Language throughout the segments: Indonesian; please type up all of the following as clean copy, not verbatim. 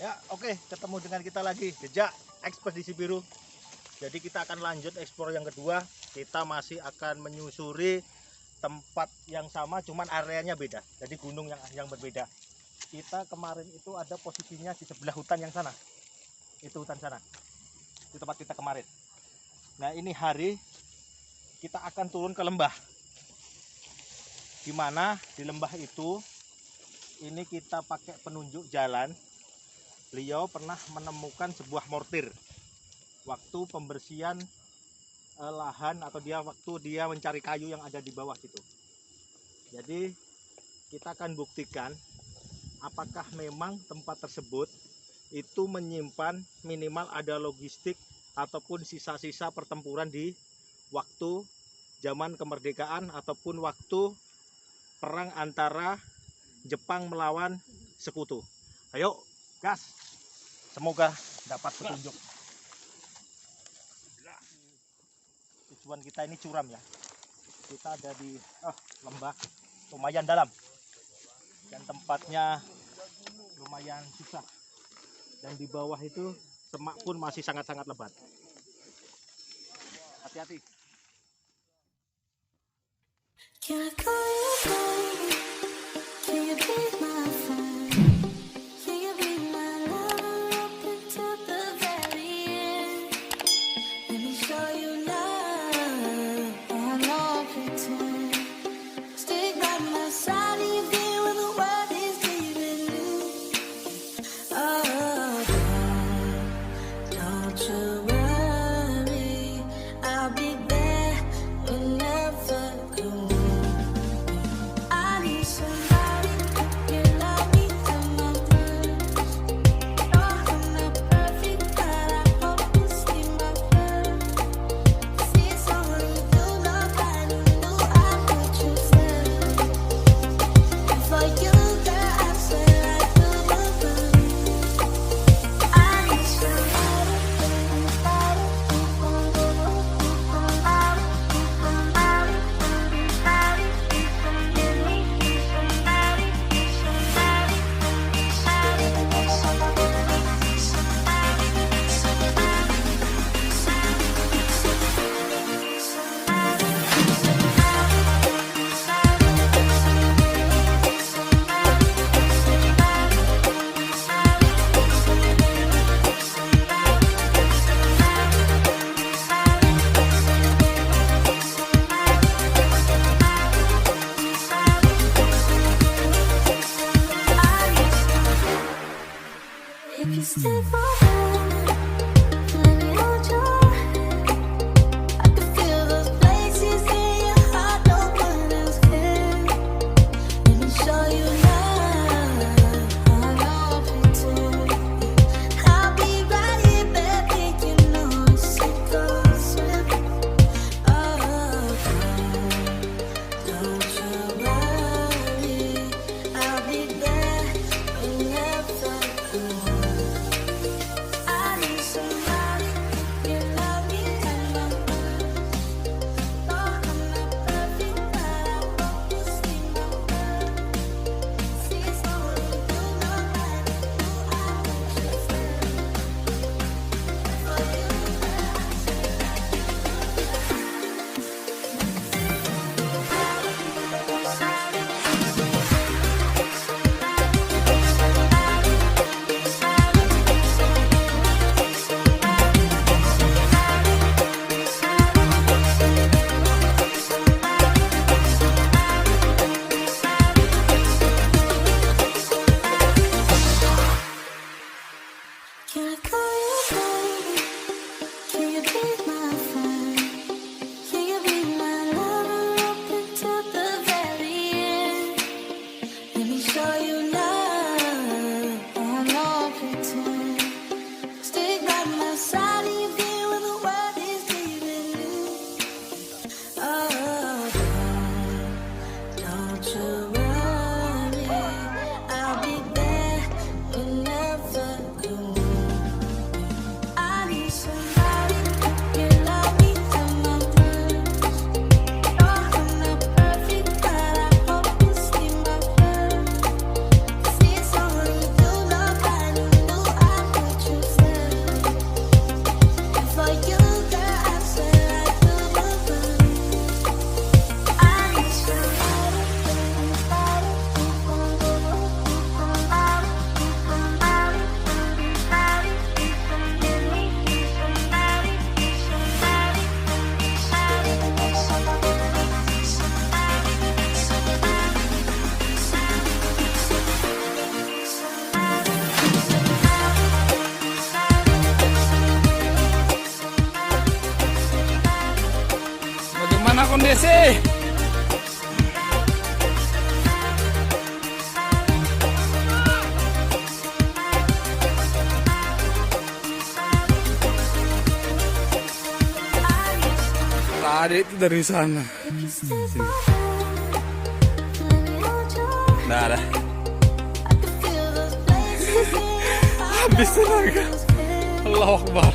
Ya, oke, ketemu dengan kita lagi, Jejak Ekspedisi Biru. Jadi kita akan lanjut eksplor yang kedua. Kita masih akan menyusuri tempat yang sama, cuman areanya beda. Jadi gunung yang berbeda. Kita kemarin itu ada posisinya di sebelah hutan yang sana. Itu hutan sana. Di tempat kita kemarin. Nah, ini hari kita akan turun ke lembah. Di mana di lembah itu ini kita pakai penunjuk jalan. Beliau pernah menemukan sebuah mortir waktu pembersihan lahan atau waktu dia mencari kayu yang ada di bawah situ. Jadi kita akan buktikan apakah memang tempat tersebut itu menyimpan minimal ada logistik ataupun sisa-sisa pertempuran di waktu zaman kemerdekaan ataupun waktu perang antara Jepang melawan sekutu. Ayo, gas! Semoga dapat petunjuk. Tujuan kita ini curam ya. Kita ada di lembah lumayan dalam. Dan tempatnya lumayan susah. Dan di bawah itu semak pun masih sangat-sangat lebat. Hati-hati. Sisi. Tadi itu dari sana. Nah, dah. Habis tenaga. Allahu Akbar.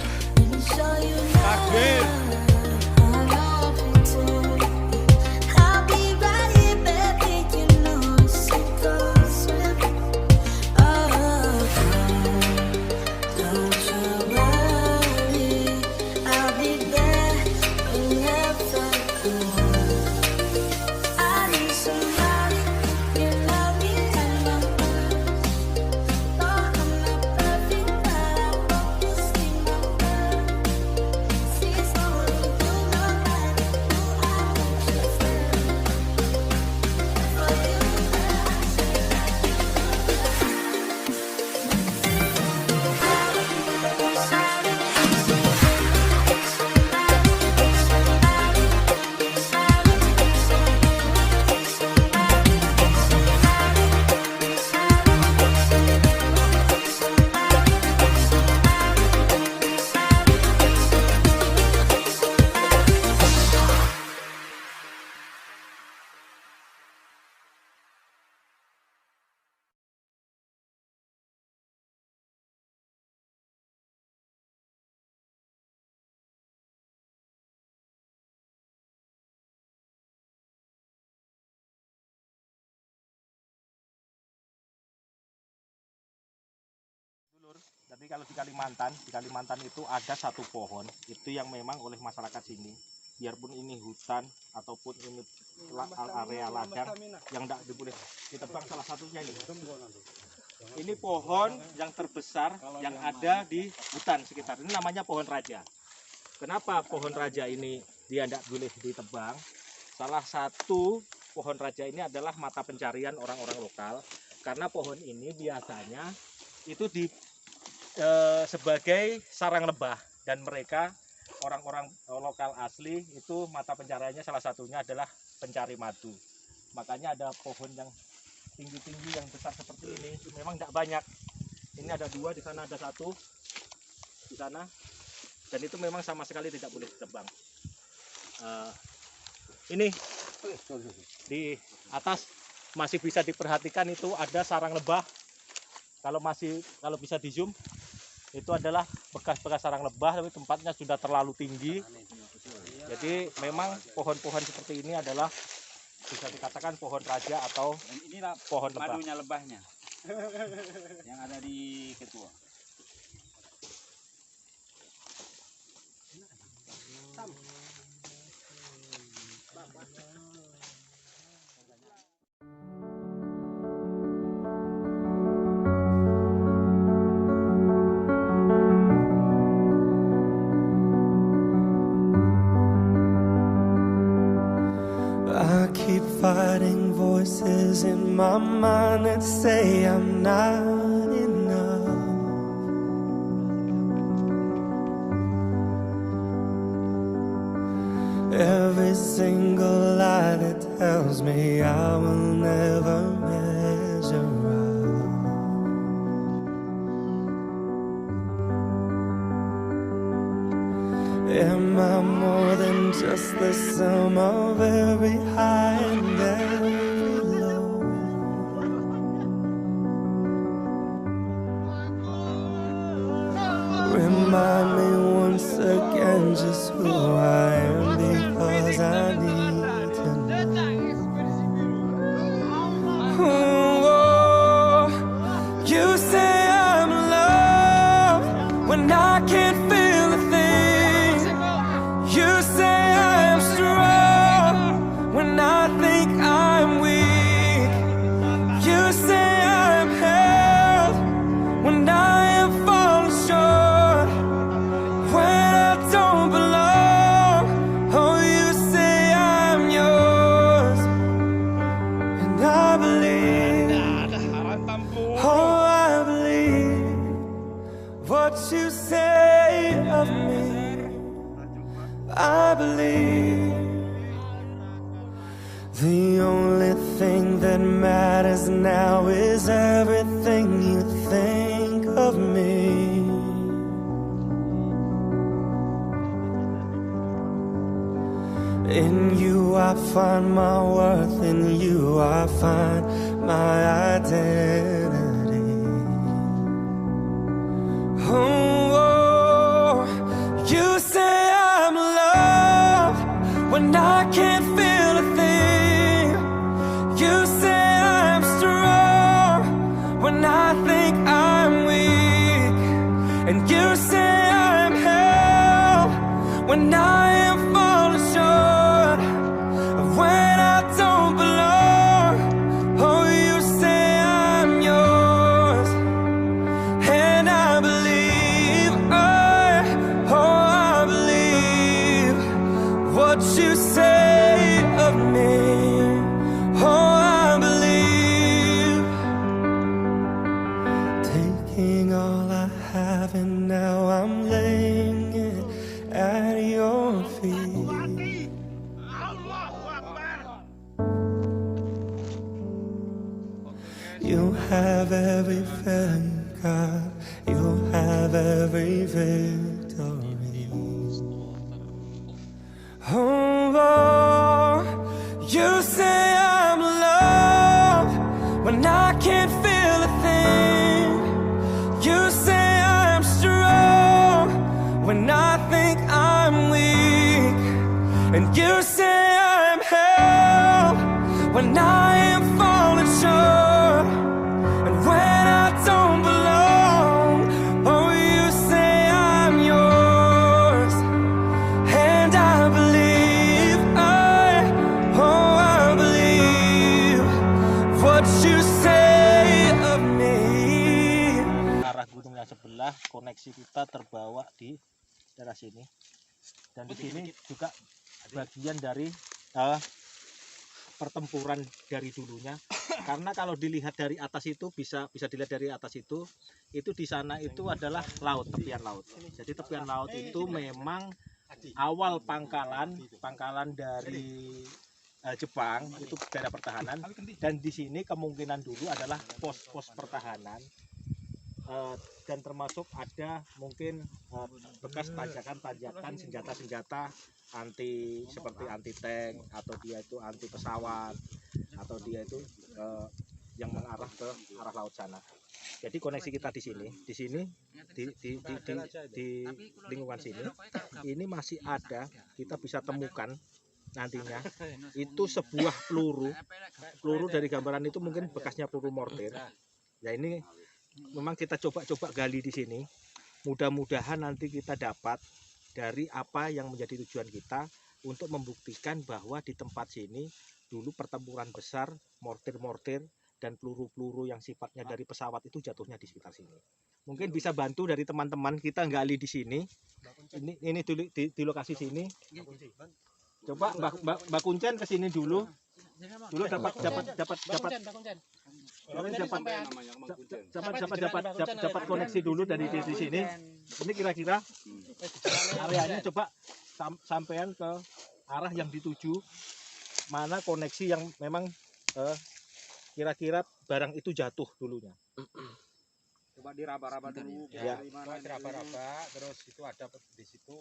Takbir. Tapi kalau di Kalimantan itu ada satu pohon itu yang memang oleh masyarakat sini, biarpun ini hutan ataupun ini area ladang yang tidak boleh ditebang, salah satunya ini. Ini pohon yang terbesar yang ada di hutan sekitar. Ini namanya pohon raja. Kenapa pohon raja ini dia tidak boleh ditebang? Salah satu pohon raja ini adalah mata pencarian orang-orang lokal, karena pohon ini biasanya itu sebagai sarang lebah, dan mereka orang-orang lokal asli itu mata pencariannya salah satunya adalah pencari madu. Makanya ada pohon yang tinggi-tinggi yang besar seperti ini memang tidak banyak. Ini ada dua, di sana ada satu, di sana, dan itu memang sama sekali tidak boleh ditebang. Ini di atas masih bisa diperhatikan, itu ada sarang lebah. Kalau bisa di zoom, itu adalah bekas-bekas sarang lebah, tapi tempatnya sudah terlalu tinggi. Jadi memang pohon-pohon seperti ini adalah bisa dikatakan pohon raja atau pohon lebah. Madunya lebahnya yang ada di Ketua. I keep fighting voices in my mind that say I'm not enough. Every single lie that tells me I will never measure up. Am I more than just the sum of every high and every low? Remind me once again just who I am, because I need to know. Oh, you say I'm loved when I can't feel a thing. You say I am strong when I think I'm weak. You say I'm held when I am falling short, when I don't belong. Oh, you say I'm yours, and I believe. Oh, I believe what you say of me. I believe now is everything you think of me. In you I find my worth, in you I find my identity. Oh, you say I'm loved when I can't feel a thing. You say I'm strong when I think I'm weak. And you say I'm held when I am falling short of when I don't belong. Oh, you say I'm yours, and I believe, I believe what you say of me. Oh, I believe. Taking all I have and now I'm laying it at your feet. You have every failure, God. You have every victory. Oh, you say I'm loved when I can't feel a thing. You say I'm strong when I think I'm weak. And you say I'm held when I am falling short. And when I don't belong, oh, you say I'm yours. And I believe, I believe what you say of me. Arah gunung yang sebelah, koneksi kita terbawa di daerah sini. Dan di sini juga bagian dari pertempuran dari dulunya. Karena kalau dilihat dari atas itu bisa dilihat dari atas itu di sana itu adalah laut, tepian laut. Jadi tepian laut itu memang awal pangkalan dari Jepang, itu daerah pertahanan. Dan di sini kemungkinan dulu adalah pos-pos pertahanan. Dan termasuk ada mungkin bekas tajakan senjata-senjata seperti anti tank, atau dia itu anti pesawat, atau dia itu yang mengarah ke arah laut sana. Jadi koneksi kita di lingkungan sini ini masih ada, kita bisa temukan nantinya itu sebuah peluru dari gambaran itu mungkin bekasnya peluru mortir. Ya ini memang kita coba gali di sini. Mudah-mudahan nanti kita dapat dari apa yang menjadi tujuan kita untuk membuktikan bahwa di tempat sini dulu pertempuran besar, mortir-mortir dan peluru-peluru yang sifatnya dari pesawat itu jatuhnya di sekitar sini. Mungkin bisa bantu dari teman-teman kita gali di sini. Ini dulu di lokasi sini. Coba Mbak Kuncen ke sini dulu. Dapat koneksi dulu dari di sini. Ini kira-kira areanya, coba sampean ke arah yang dituju, mana koneksi yang memang kira-kira barang itu jatuh dulunya. Coba diraba-raba dulu. Ya. Diraba-raba, terus itu ada di situ.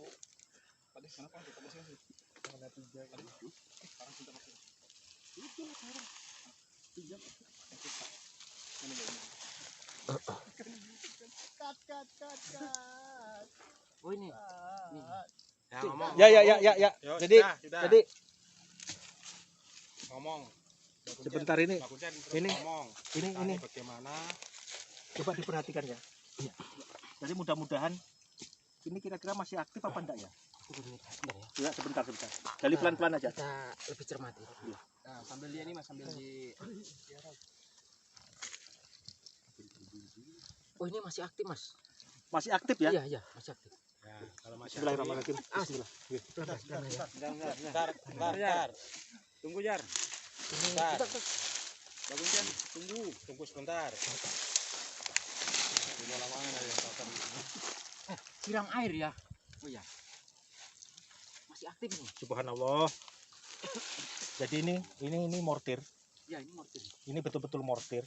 Oh ini. Ya, ngomong. Ya. Jadi Ngomong. sebentar ini Ngomong. ini Bagaimana? coba diperhatikan ya. Jadi mudah-mudahan ini kira-kira masih aktif apa enggak ya? Ya, sebentar. Gali pelan-pelan aja. Kita lebih cermati. Nah, sambil dia nih Mas, sambil di Oh ini masih aktif Mas. Masih aktif ya? Iya masih aktif. ya, kalau masih Bismillahirrahmanirrahim. Bismillah. Bentar. Tunggu Jar. Ini Bentar. kita Bagus Jan, tunggu sebentar. Udah lama ada yang tahu. siram air ya. Oh ya. Masih aktif ini. Subhanallah. Jadi ini mortir. Ya, ini mortir. Ini betul-betul mortir.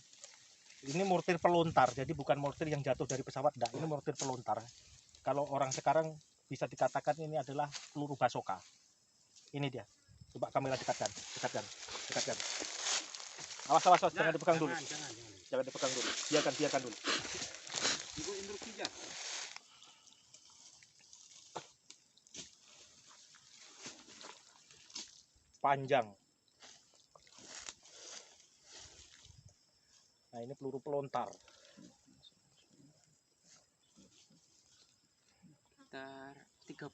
Ini mortir pelontar, jadi bukan mortir yang jatuh dari pesawat, enggak. Ini mortir pelontar. Kalau orang sekarang bisa dikatakan ini adalah peluru basoka. Ini dia. Coba kamera dekatkan. Awas, jangan dipegang dulu. Jangan dipegang dulu. Biarkan dulu. Ibu instruksi aja. Panjang. Nah, ini peluru pelontar. Sekitar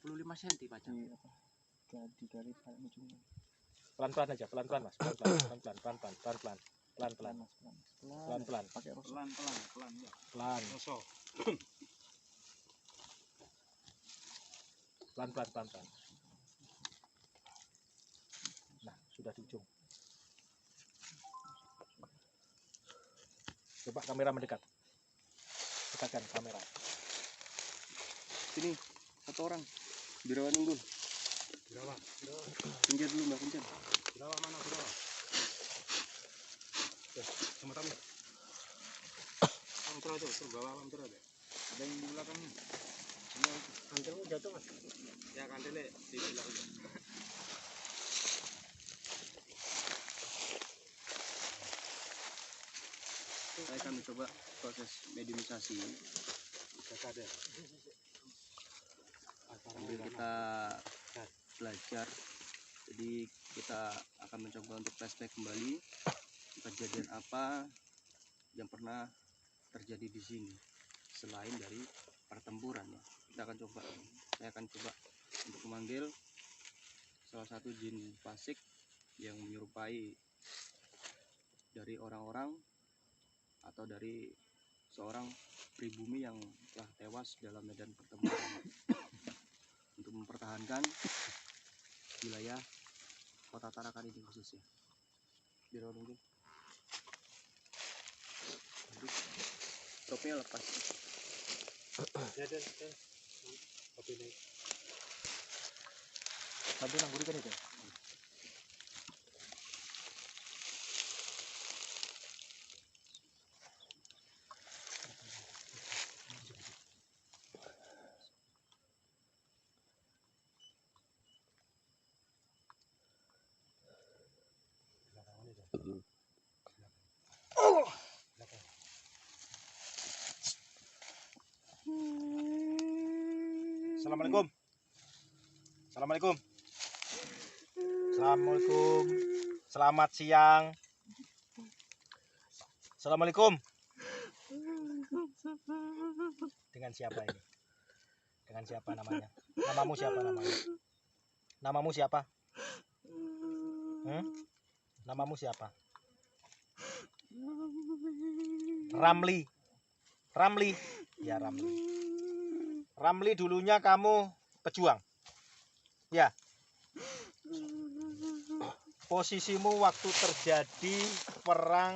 35 cm, Pak. Pelan-pelan aja, pelan-pelan Mas. Pelan-pelan. Pakai pelan ya. Pelan. Pelan. Nah, sudah di ujung. Coba kamera mendekat. Dekatkan kamera. Sini, satu orang. Birawa nunggu. Pinggir dulu Mbak, pinggir. Birawa mana birawa? Sama kami. Mantra tuh, terbawa mantra deh. Ada yang di belakang nih. Kantelmu jatuh Mas. Ya kantelnya di belakang. Saya akan mencoba proses mediumisasi. Sambil kita belajar, jadi kita akan mencoba untuk flashback kembali kejadian apa yang pernah terjadi di sini selain dari pertempuran ya. Saya akan coba untuk memanggil salah satu jin fasik yang menyerupai dari orang-orang atau dari seorang pribumi yang telah tewas dalam medan pertempuran untuk mempertahankan wilayah Kota Tarakan ini khususnya. Biar nunggu. Tropnya lepas. Bantu nanggurikan itu. Assalamualaikum. Selamat siang. Assalamualaikum. Dengan siapa ini? Dengan siapa namanya? Namamu siapa namanya? Namamu siapa? Namamu siapa? Ramli. Ya, Ramli. Ramli, dulunya kamu pejuang. Ya. Posisimu waktu terjadi perang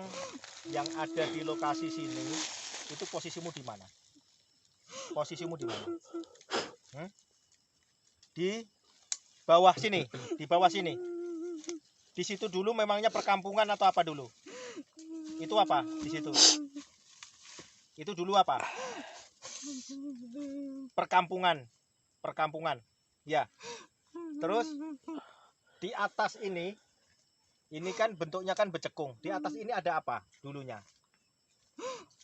yang ada di lokasi sini, itu posisimu di mana? Posisimu di mana? Di bawah sini, di bawah sini. Di situ dulu memangnya perkampungan atau apa dulu? Itu apa di situ? Itu dulu apa? Perkampungan. Ya. Terus di atas ini kan bentuknya kan becekung. Di atas ini ada apa dulunya?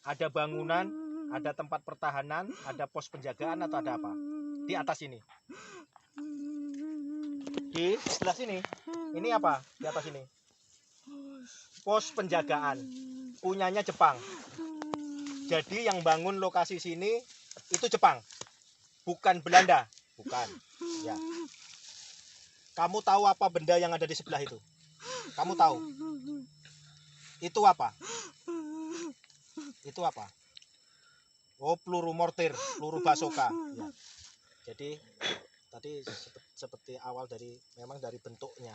Ada bangunan, ada tempat pertahanan, ada pos penjagaan atau ada apa? Di atas ini. Di sebelah sini. Ini apa di atas ini? Pos penjagaan. Punyanya Jepang. Jadi yang bangun lokasi sini itu Jepang. Bukan Belanda. Bukan. Ya. Kamu tahu apa benda yang ada di sebelah itu? Kamu tahu? Itu apa? Itu apa? Oh, peluru mortir, peluru basoka. Ya. Jadi tadi seperti awal memang dari bentuknya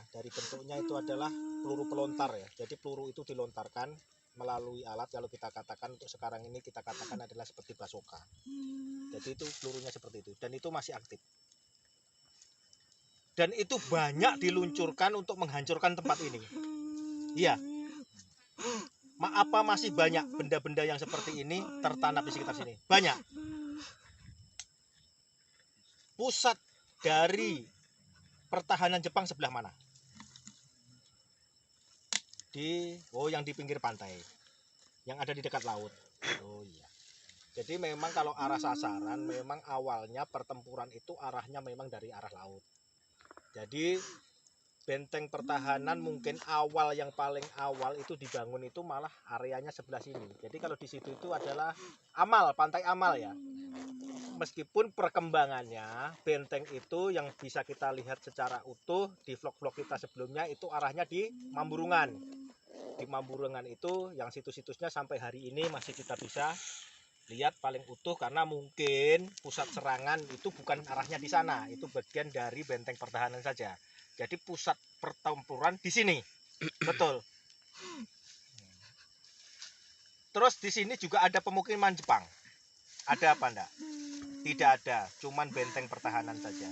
itu adalah peluru pelontar ya. Jadi peluru itu dilontarkan melalui alat, kalau kita katakan untuk sekarang ini kita katakan adalah seperti basoka. Jadi itu pelurunya seperti itu dan itu masih aktif. Dan itu banyak diluncurkan untuk menghancurkan tempat ini. Iya. Apa masih banyak benda-benda yang seperti ini tertanam di sekitar sini? Banyak. Pusat dari pertahanan Jepang sebelah mana? Yang di pinggir pantai. Yang ada di dekat laut. Oh iya. Jadi memang kalau arah sasaran, memang awalnya pertempuran itu arahnya memang dari arah laut. Jadi benteng pertahanan mungkin awal yang paling awal itu dibangun itu malah areanya sebelah sini. Jadi kalau di situ itu adalah Amal, pantai Amal ya. Meskipun perkembangannya benteng itu yang bisa kita lihat secara utuh di vlog-vlog kita sebelumnya itu arahnya di Mamburungan. Di Mamburungan itu yang situs-situsnya sampai hari ini masih kita bisa lihat paling utuh karena mungkin pusat serangan itu bukan arahnya di sana, itu bagian dari benteng pertahanan saja. Jadi pusat pertempuran di sini, betul. Terus di sini juga ada pemukiman Jepang. Ada apa enggak? Tidak ada, cuman benteng pertahanan saja.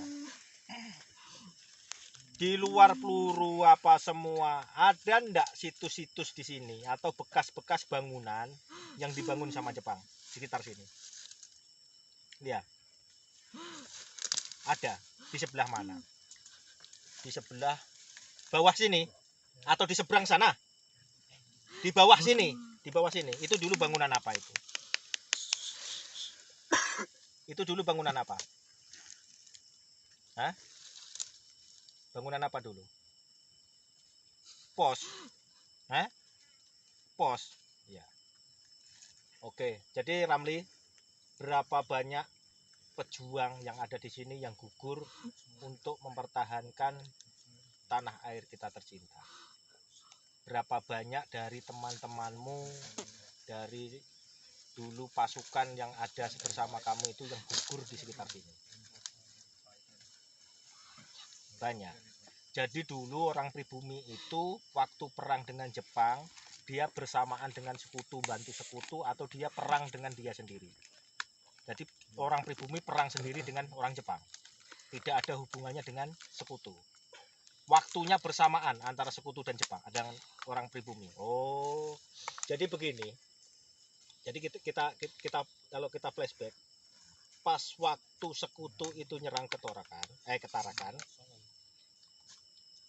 Di luar peluru apa semua, ada enggak situs-situs di sini atau bekas-bekas bangunan yang dibangun sama Jepang sekitar sini? Ya. Ada. Di sebelah mana? Di sebelah bawah sini atau di seberang sana? Di bawah sini, di bawah sini. Itu dulu bangunan apa itu? Itu dulu bangunan apa? Hah? Bangunan apa dulu? Pos. Hah? Pos. Ya. Oke, jadi Ramli, berapa banyak pejuang yang ada di sini yang gugur untuk mempertahankan tanah air kita tercinta? Berapa banyak dari teman-temanmu, dari dulu pasukan yang ada bersama kamu itu yang gugur di sekitar sini? Banyak. Jadi dulu orang pribumi itu waktu perang dengan Jepang, dia bersamaan dengan sekutu, bantu sekutu, atau dia perang dengan dia sendiri. Jadi orang pribumi perang sendiri dengan orang Jepang. Tidak ada hubungannya dengan sekutu. Waktunya bersamaan antara sekutu dan Jepang, dengan orang pribumi. Oh, jadi begini. Jadi kita kalau kita flashback, pas waktu sekutu itu nyerang Ketarakan,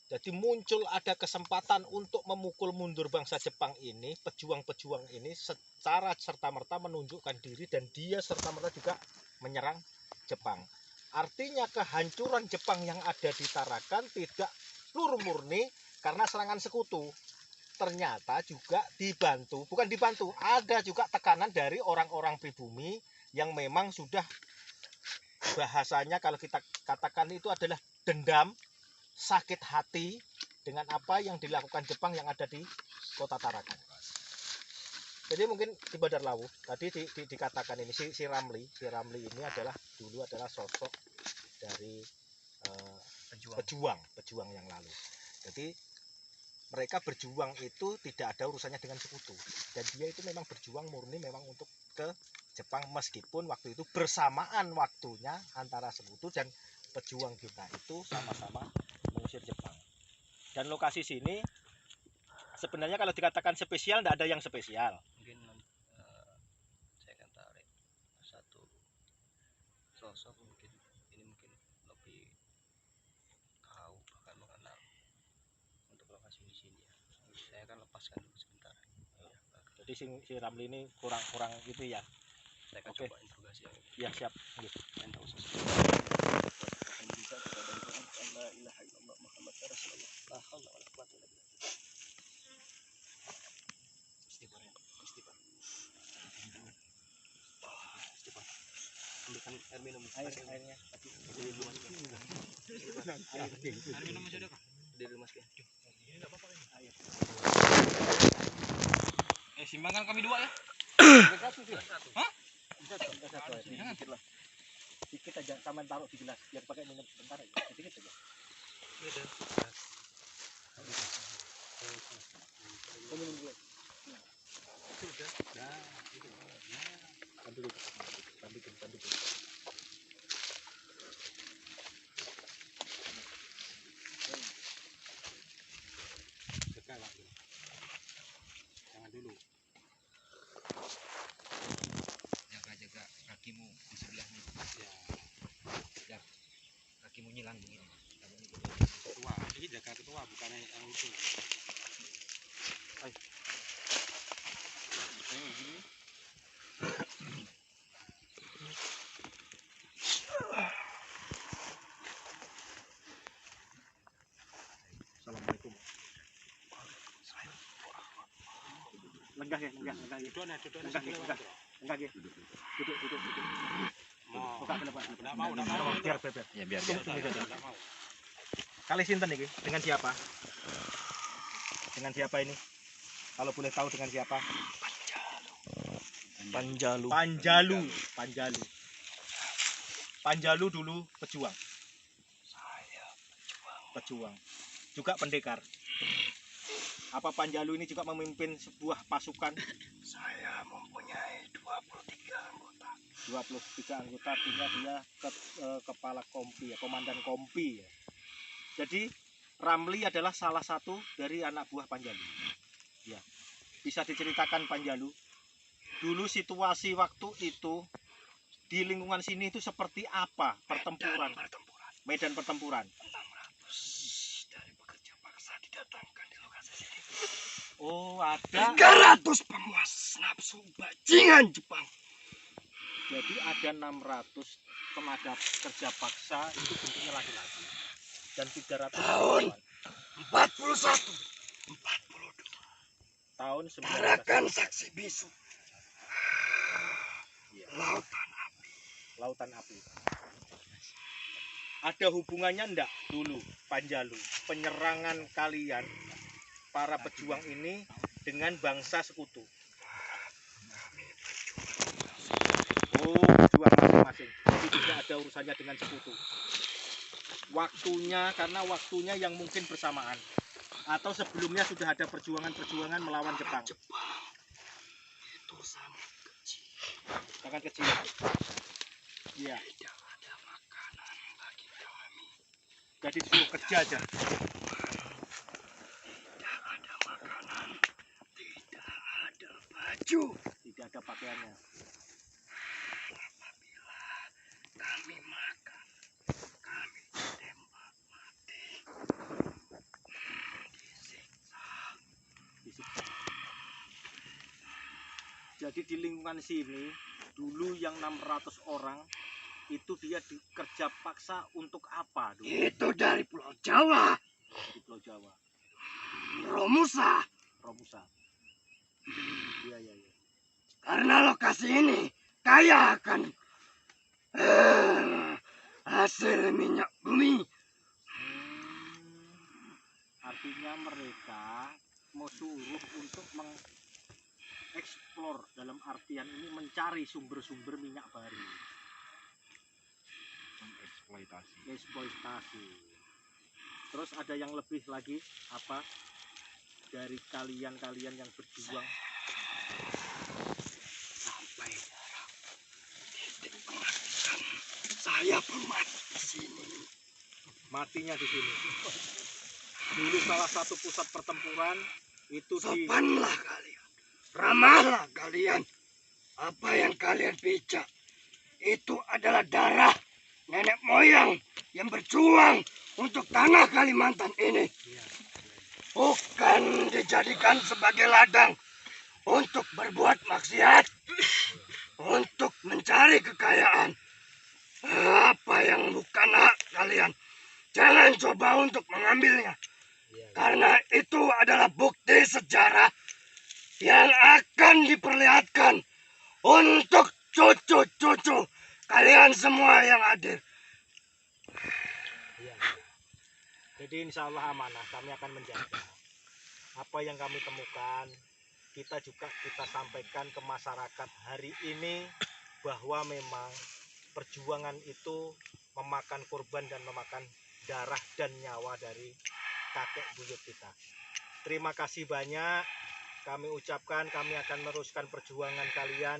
jadi muncul ada kesempatan untuk memukul mundur bangsa Jepang ini, pejuang-pejuang ini secara serta-merta menunjukkan diri dan dia serta-merta juga menyerang Jepang. Artinya kehancuran Jepang yang ada di Tarakan tidak murni karena serangan sekutu. Ternyata juga bukan dibantu, ada juga tekanan dari orang-orang pribumi yang memang sudah bahasanya kalau kita katakan itu adalah dendam, sakit hati dengan apa yang dilakukan Jepang yang ada di kota Tarakan. Jadi mungkin di Badar Lawu tadi dikatakan ini si Ramli ini dulu adalah sosok dari pejuang yang lalu. Jadi mereka berjuang itu tidak ada urusannya dengan sekutu, dan dia itu memang berjuang murni memang untuk ke Jepang, meskipun waktu itu bersamaan waktunya antara sekutu dan pejuang kita itu sama-sama mengusir Jepang. Dan lokasi sini sebenarnya kalau dikatakan spesial, tidak ada yang spesial. Mungkin saya akan tarik satu sosok, mungkin ini mungkin lebih tahu bahkan mengenal untuk lokasi di sini ya. Saya akan lepaskan dulu sebentar. Jadi si Ramli ini kurang gitu ya. Saya akan coba interogasi yang itu. Ya siap. Yang tahu sosok. La ilaha illallah Muhammad Rasulullah. La haula wala quwwata illa billah. Istighfar. Ambilkan air minum. Airnya. Air minum masih ada kah? Di rumah sekian. Ini enggak apa-apa ini. Air. Simbangkan kami dua ya. Satu. Hah? Satu. Jangan. Dikit aja, taman taruh di gelas biar pakai minum sebentar aja. Sedikit aja. Ini Minum dulu. sudah. Nah, itu. Ambil dulu. Kakimu nyilang begini. Ketua, ini jaga ketua bukan yang itu. Assalamualaikum. Lenggah ya, lenggah ya. Duduk nih, Lenggah ya, lenggah ya. Duduk. Mau. Buka kenapa? Nggak mau. Biar bebek. Ya biar Nggak mau. Kali sinten iki? Dengan siapa? Dengan siapa ini? Kalau boleh tahu dengan siapa? Panjalu. Panjalu dulu pejuang. Pejuang. Juga pendekar. Apa Panjalu ini juga memimpin sebuah pasukan? Saya mempunyai 23 anggota. 23 anggota, artinya dia kepala kompi ya, komandan kompi ya. Jadi Ramli adalah salah satu dari anak buah Panjalu. Ya. Bisa diceritakan Panjalu, dulu situasi waktu itu di lingkungan sini itu seperti apa pertempuran? Medan pertempuran. 600 dari pekerja paksa didatangkan di lokasi sini. Oh, ada. 300 pemuas nafsu bajingan Jepang. Jadi ada 600 tenaga kerja paksa itu bentuknya laki-laki. Dan 300 Tahun perempuan. 41. Tahun Tarakan 19. saksi bisu. Iya. Lautan Lautan api. Ada hubungannya enggak dulu Panjalu penyerangan kalian para pejuang ini dengan bangsa sekutu? Oh, pejuang masing-masing. Jadi tidak ada urusannya dengan sekutu. Waktunya karena waktunya yang mungkin bersamaan. Atau sebelumnya sudah ada perjuangan-perjuangan melawan Jepang. itu sangat kecil. Sangat kecil. Iya. Tidak ada makanan bagi kami. Jadi disuruh kerja aja. Tidak ada makanan. Tidak ada baju. Tidak ada pakaiannya. Apabila kami makan, kami ditembak mati. Disiksa. Jadi di lingkungan sini dulu yang 600 orang itu dia dikerja paksa untuk apa dulu Itu dari Pulau Jawa, di Pulau Jawa? Romusa. Romusa. Iya, iya, iya. Karena lokasi ini kaya akan hasil minyak bumi. Artinya mereka mau suruh untuk mengeksplor, dalam artian ini mencari sumber-sumber minyak baru. Eksploitasi. Terus ada yang lebih lagi apa dari kalian-kalian yang berjuang? Sampai titik penghabisan, saya pun mati di sini. Matinya di sini. Dulu salah satu pusat pertempuran itu di Sopanlah kalian, ramahlah kalian. Apa yang kalian pijak itu adalah darah nenek moyang yang berjuang untuk tanah Kalimantan ini. Bukan dijadikan sebagai ladang untuk berbuat maksiat, untuk mencari kekayaan. Apa yang bukan hak kalian, jangan coba untuk mengambilnya. Karena itu adalah bukti sejarah yang akan diperlihatkan untuk cucu-cucu kalian semua yang hadir. Jadi insya Allah amanah, kami akan menjaga. Apa yang kami temukan, kita sampaikan ke masyarakat hari ini bahwa memang perjuangan itu memakan korban dan memakan darah dan nyawa dari kakek buyut kita. Terima kasih banyak. Kami ucapkan kami akan meneruskan perjuangan kalian,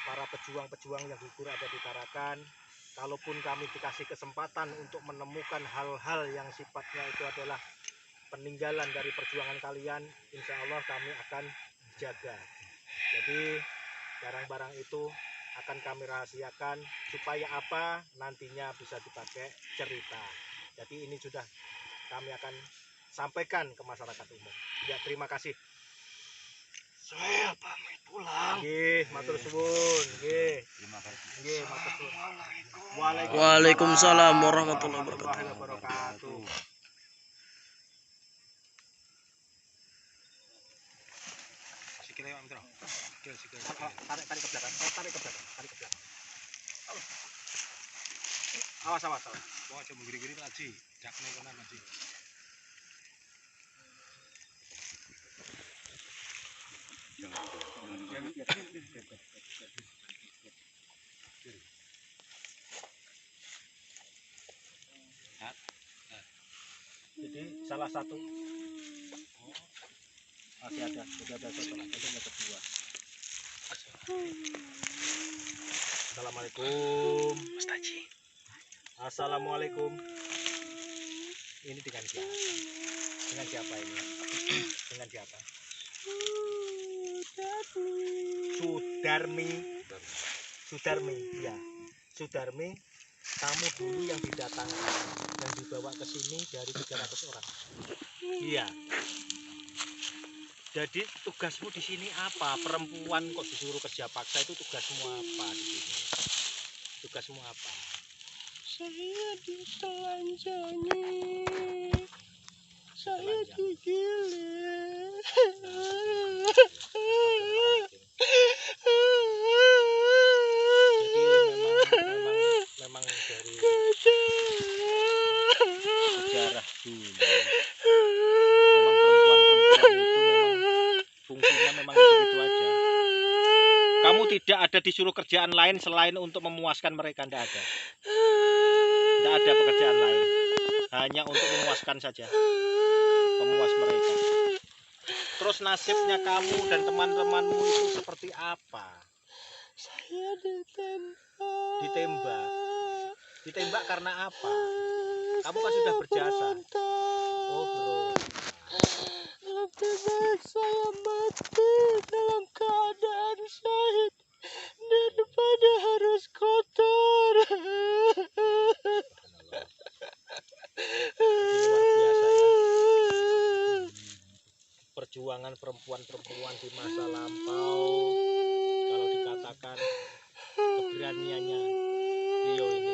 para pejuang-pejuang yang gugur ada di Tarakan. Kalaupun kami dikasih kesempatan untuk menemukan hal-hal yang sifatnya itu adalah peninggalan dari perjuangan kalian, insya Allah kami akan jaga. Jadi barang-barang itu akan kami rahasiakan supaya apa nantinya bisa dipakai cerita. Jadi ini sudah kami akan sampaikan ke masyarakat umum. Ya, terima kasih. Saya pamit pulang. Nggih, matur suwun. Nggih. Terima kasih. Nggih, matur suwun. Waalaikumsalam warahmatullahi wabarakatuh. Sikile Pak Mitra. Sikil. Tarik ke belakang. Tarik ke belakang. Awas. Kok aja menggiri-giri Pak Haji. Dakne kono Haji. Jadi salah satu masih ada, sudah ada satu, yang kedua. Assalamualaikum. Mustaji. Assalamualaikum. Ini dengan siapa? Dengan siapa ini? Dengan siapa? Sudarmi, ya. Sudarmi, kamu dulu yang didatangkan, yang dibawa ke sini dari 300 orang. Iya. Jadi tugasmu di sini apa? Perempuan kok disuruh kerja paksa, itu tugasmu apa di sini? Tugasmu apa? Saya ditelanjangi. Saya digilir. Jadi memang dari sejarah dulu memang perempuan-perempuan itu memang fungsinya memang begitu aja. Kamu tidak ada disuruh kerjaan lain selain untuk memuaskan mereka, tidak ada. Tidak ada pekerjaan lain, hanya untuk memuaskan saja, memuas mereka. Terus nasibnya kamu dan teman-temanmu itu seperti apa? Saya Ditembak karena apa? Kamu kan sudah berjasa. Oh bro, lebih baik saya mati dalam keadaan syahid daripada harus kotor. luar biasa ya. Perjuangan perempuan-perempuan di masa lampau, kalau dikatakan keberaniannya beliau ini,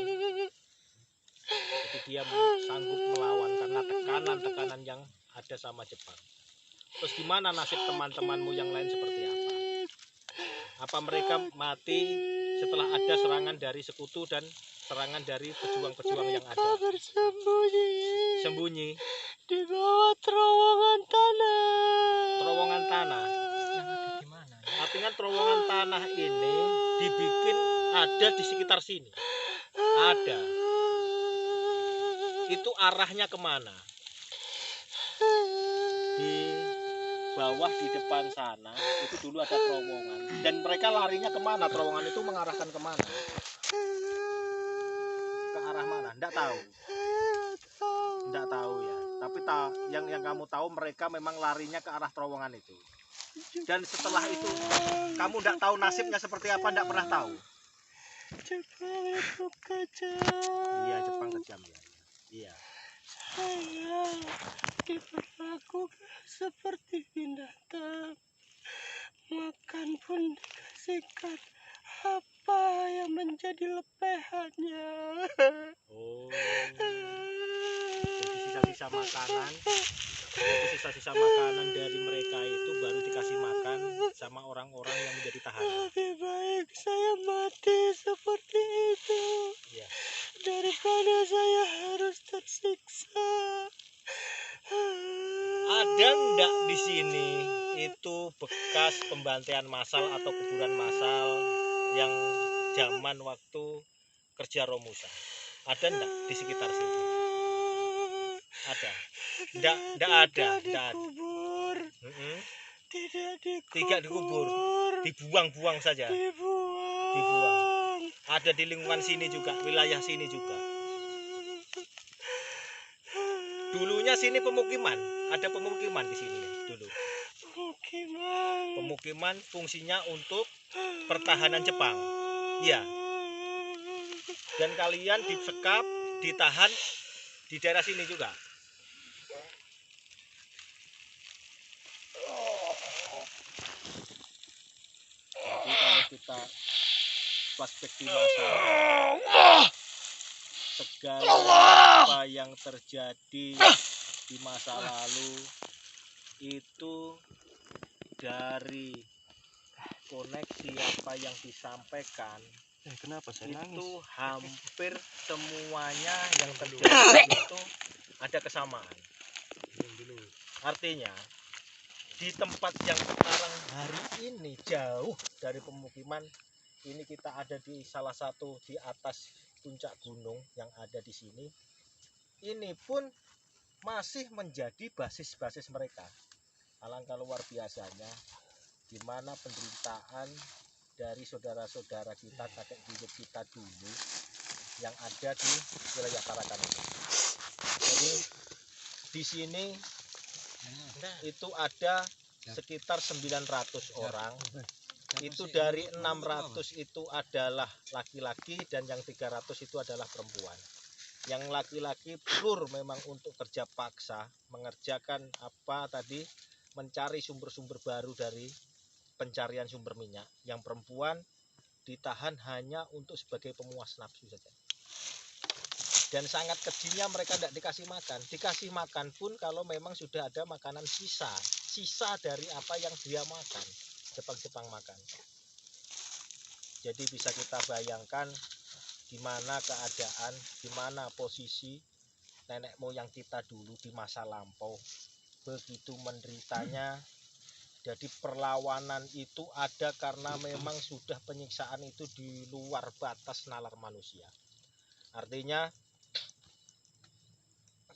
jadi dia sanggup melawan karena tekanan-tekanan yang ada sama Jepang. Terus gimana nasib teman-temanmu yang lain seperti apa? Apa mereka mati setelah ada serangan dari sekutu dan serangan dari pejuang-pejuang yang ada? Sembunyi Di bawah terowongan tanah. terowongan tanah. Artinya terowongan tanah ini dibikin ada di sekitar sini. Ada. Itu arahnya kemana? Di bawah di depan sana itu dulu ada terowongan. Dan mereka larinya kemana? Terowongan itu mengarahkan kemana? Ke arah mana? Tidak tahu. Tidak tahu ya. Tapi yang kamu tahu mereka memang larinya ke arah terowongan itu. Dan setelah itu kamu tidak tahu nasibnya seperti apa, tidak pernah tahu. Jepang itu kejam. Iya, Jepang kejam ya. Iya. Saya diperlakukan seperti binatang. Makan pun dikasihkan apa yang menjadi lepehannya. Oh. Jadi sisa-sisa makanan dari mereka itu baru dikasih makan sama orang-orang yang menjadi tahanan. Lebih baik saya mati seperti itu. Iya. Daripada saya harus tersiksa. Ada enggak di sini itu bekas pembantaian massal atau kuburan massal yang zaman waktu kerja Romusa? Ada enggak di sekitar sini? Ada? Enggak ada. Dikubur. Tidak dikubur. Dibuang-buang saja. Dibuang. Ada di lingkungan sini juga, wilayah sini juga. Dulunya sini pemukiman, ada pemukiman di sini dulu. Pemukiman. Pemukiman fungsinya untuk pertahanan Jepang. Iya. Dan kalian disekap, ditahan di daerah sini juga. Jadi kalau kita flashback di masa segala apa yang terjadi di masa lalu itu dari koneksi apa yang disampaikan Kenapa saya itu nangis? hampir semuanya yang terjadi itu ada kesamaan. Artinya di tempat yang sekarang hari ini jauh dari pemukiman, ini kita ada di salah satu di atas puncak gunung yang ada di sini. Ini pun masih menjadi basis-basis mereka. Alangkah luar biasanya di mana penderitaan dari saudara-saudara kita, kakek buyut kita dulu yang ada di wilayah Tarakan itu. Jadi di sini itu ada sekitar 900 orang. Itu dari 600 itu adalah laki-laki dan yang 300 itu adalah perempuan. Yang laki-laki pur memang untuk kerja paksa mengerjakan apa tadi, mencari sumber-sumber baru dari pencarian sumber minyak. Yang perempuan ditahan hanya untuk sebagai pemuas nafsu saja. Dan sangat kejinya mereka tidak dikasih makan. Dikasih makan pun kalau memang sudah ada makanan sisa dari apa yang dia makan, Jepang makan. Jadi bisa kita bayangkan gimana keadaan, gimana posisi nenek moyang kita dulu di masa lampau, begitu menderitanya. Jadi perlawanan itu ada karena memang sudah penyiksaan itu di luar batas nalar manusia. Artinya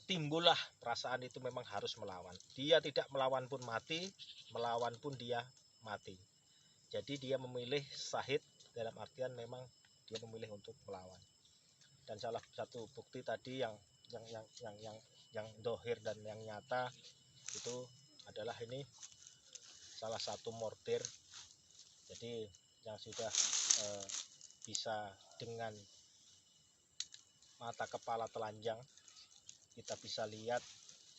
timbullah perasaan itu memang harus melawan. Dia tidak melawan pun mati, melawan pun dia mati. Jadi dia memilih syahid, dalam artian memang dia memilih untuk melawan. Dan salah satu bukti tadi yang dohir dan yang nyata itu adalah ini salah satu mortir. Jadi yang sudah bisa dengan mata kepala telanjang kita bisa lihat,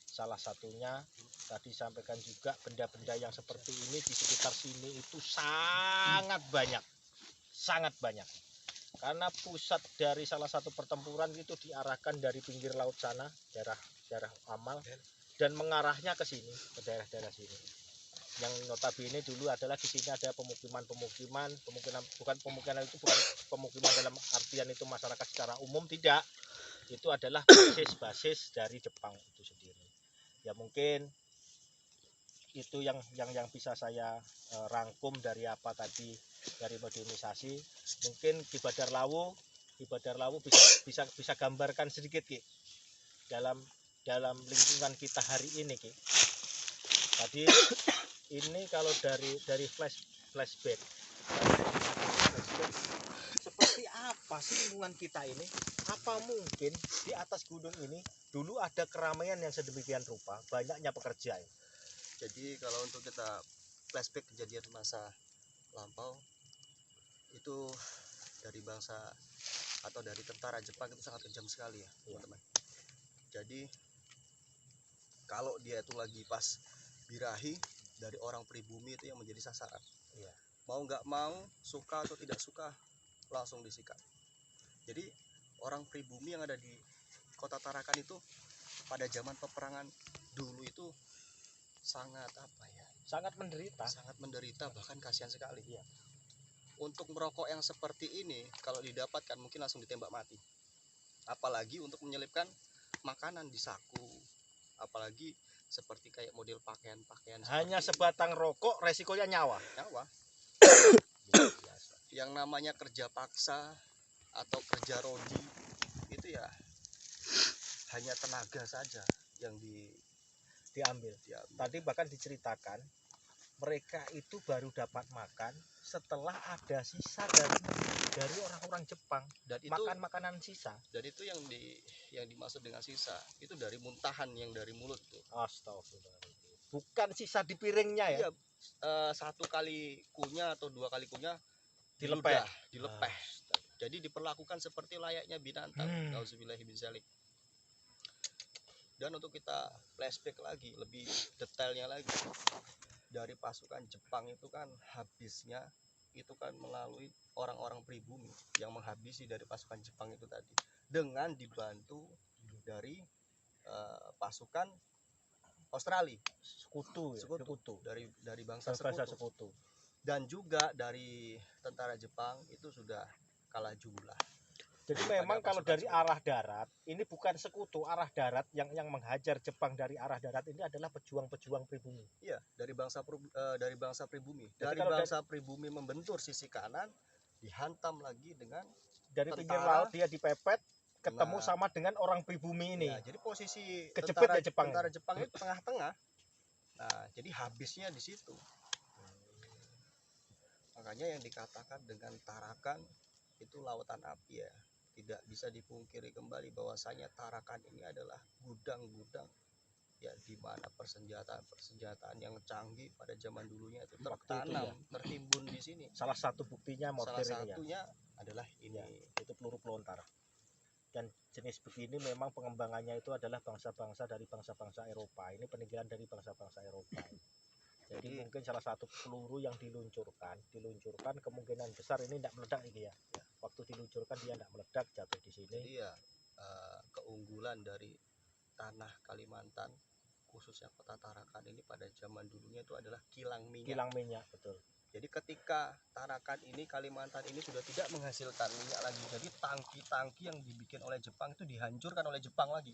salah satunya tadi sampaikan juga benda-benda yang seperti ini di sekitar sini itu sangat banyak, karena pusat dari salah satu pertempuran itu diarahkan dari pinggir laut sana, daerah Amal, dan mengarahnya ke sini, ke daerah-daerah sini. Yang notabene dulu adalah di sini ada pemukiman bukan pemukiman itu bukan pemukiman dalam artian itu masyarakat secara umum, tidak. Itu adalah basis-basis dari Jepang itu sendiri. Ya mungkin itu yang bisa saya rangkum dari apa tadi, dari modernisasi. Mungkin di Badar Lawu bisa gambarkan sedikit Ki, dalam lingkungan kita hari ini Ki. Tadi ini kalau dari flashback seperti apa sih lingkungan kita ini? Apa mungkin di atas gunung ini dulu ada keramaian yang sedemikian rupa, banyaknya pekerja? Jadi kalau untuk kita flashback kejadian masa lampau itu dari bangsa atau dari tentara Jepang itu sangat kejam sekali ya teman-teman. Jadi kalau dia itu lagi pas birahi, dari orang pribumi itu yang menjadi sasaran. Iya. Mau nggak mau, suka atau tidak suka, langsung disikat. Jadi orang pribumi yang ada di kota Tarakan itu pada zaman peperangan dulu itu sangat Sangat menderita. Sangat menderita, bahkan kasihan sekali. Iya. Untuk merokok yang seperti ini kalau didapatkan mungkin langsung ditembak mati. Apalagi untuk menyelipkan makanan di saku. Apalagi seperti kayak model pakaian-pakaian. Hanya sebatang rokok resikonya nyawa. Yang namanya kerja paksa atau kerja rodi itu ya hanya tenaga saja yang diambil. Tadi bahkan diceritakan mereka itu baru dapat makan setelah ada sisa dari orang-orang Jepang, dan itu makan makanan sisa. Dan itu yang dimaksud dengan sisa itu dari muntahan yang dari mulut tuh. Astagfirullah. Bukan sisa di piringnya ya? Iya, 1 kali kunyah atau 2 kali kunyah Dilepeh. dilepeh. Jadi diperlakukan seperti layaknya binatang. Nauzubillahi min dzalik. Dan untuk kita flashback lagi, lebih detailnya lagi, dari pasukan Jepang itu kan habisnya itu kan melalui orang-orang pribumi yang menghabisi dari pasukan Jepang itu tadi, dengan dibantu dari pasukan Australia, Sekutu, ya? sekutu dari bangsa Bahasa sekutu, sekutu. dan juga dari tentara Jepang itu sudah kalah jumlah. Jadi Pada memang kalau pasukan dari sekutu. arah darat, ini bukan sekutu, arah darat yang menghajar Jepang dari arah darat ini adalah pejuang-pejuang pribumi. Iya, dari bangsa pribumi. Jadi Dari kalau bangsa pribumi membentur sisi kanan, dihantam lagi dengan Dari pinggir tentara. laut dia dipepet, ketemu Nah. sama dengan orang pribumi ini. Ya, jadi posisi Kejepit ya Jepang. tentara Jepang itu tengah-tengah. Nah, jadi habisnya di situ. Makanya yang dikatakan dengan Tarakan itu lautan api ya. Tidak bisa dipungkiri kembali bahwasanya Tarakan ini adalah gudang-gudang ya, di mana persenjataan yang canggih pada zaman dulunya itu Waktu itu tertanam, ya. tertimbun di sini. Salah satu buktinya mortir Salah ini ya. satunya adalah ini. Ya, itu peluru pelontar. Dan jenis begini memang pengembangannya itu adalah bangsa-bangsa dari bangsa-bangsa Eropa. Ini peninggalan dari bangsa-bangsa Eropa. Jadi mungkin salah satu peluru yang diluncurkan kemungkinan besar ini tidak meledak ini ya. Waktu diluncurkan dia tidak meledak, jatuh di sini. Jadi ya keunggulan dari tanah Kalimantan, khususnya kota Tarakan ini pada zaman dulunya itu adalah kilang minyak. Kilang minyak, betul. Jadi ketika Tarakan ini, Kalimantan ini sudah tidak menghasilkan minyak lagi, jadi tangki-tangki yang dibikin oleh Jepang itu dihancurkan oleh Jepang lagi,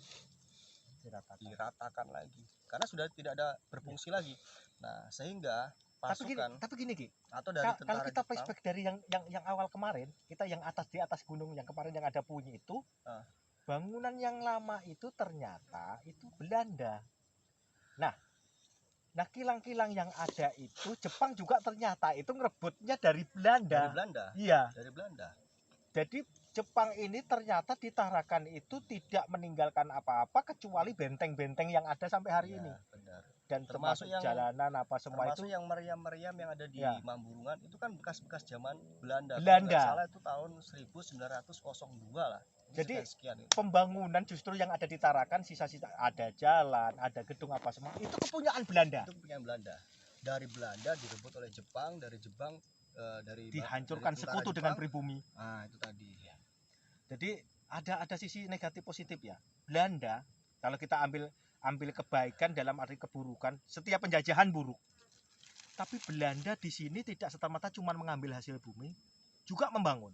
diratakan lagi, karena sudah tidak ada berfungsi lagi. Nah, sehingga pasukan Tapi gini Ki, atau dari kalau tentara kita Jepang, flashback dari yang awal kemarin, kita yang di atas gunung yang kemarin yang ada punya itu, Ah. bangunan yang lama itu ternyata itu Belanda. Nah, kilang-kilang yang ada itu Jepang juga ternyata itu ngerebutnya dari Belanda. Iya. dari Belanda. Jadi Jepang ini ternyata di Tarakan itu tidak meninggalkan apa-apa kecuali benteng-benteng yang ada sampai hari Ya, ini. benar. Dan Termasuk termasuk yang- jalanan apa semua Termasuk itu yang meriam-meriam yang ada di Ya. Mamburungan itu kan bekas-bekas zaman Belanda. Belanda. Kalau nggak salah itu tahun 1902 lah. Ini Jadi, sekian ini. pembangunan justru yang ada di Tarakan, sisa-sisa ada jalan, ada gedung apa semua itu kepunyaan Belanda. Itu punya Belanda. Dari Belanda direbut oleh Jepang, dari Jepang dari Dihancurkan dari tentara sekutu dengan Jepang. pribumi. Ah, itu tadi. Jadi ada sisi negatif positif ya. Belanda kalau kita ambil kebaikan dalam arti keburukan, setiap penjajahan buruk. Tapi Belanda di sini tidak serta-merta cuma mengambil hasil bumi, juga membangun.